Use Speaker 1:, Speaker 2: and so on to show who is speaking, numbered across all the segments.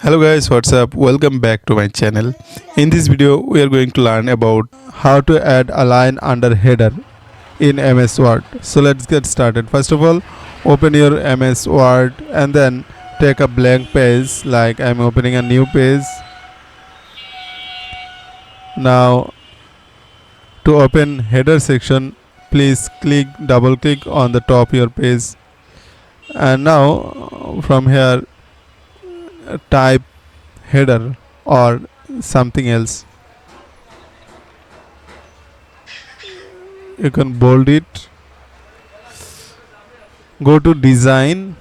Speaker 1: Hello guys, what's up? Welcome back to my channel. In this video we are going to learn about how to add a line under header in MS Word. So let's get started. First of all, open your MS Word and then take a blank page, like I'm opening a new page. Now to open header section, please double click on the top of your page, and now from here type header or something else. You can bold it. Go to design.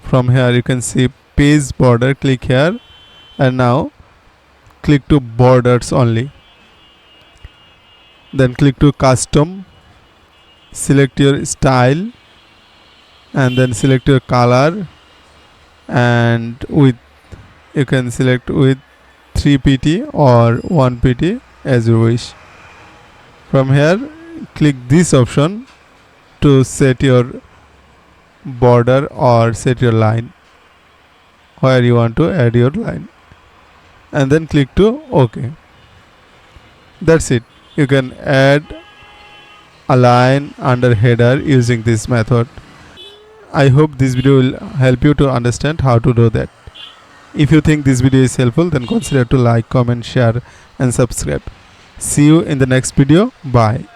Speaker 1: From here you can see page border. Click here and now click to borders only. Then click to custom. Select your style and then select your color, and with you can select with 3 pt or 1 pt as you wish. From here click this option to set your border or set your line where you want to add your line, and then click to OK. That's it. You can add a line under header using this method. I hope this video will help you to understand how to do that. If you think this video is helpful, then consider to like, comment, share and subscribe. See you in the next video. Bye.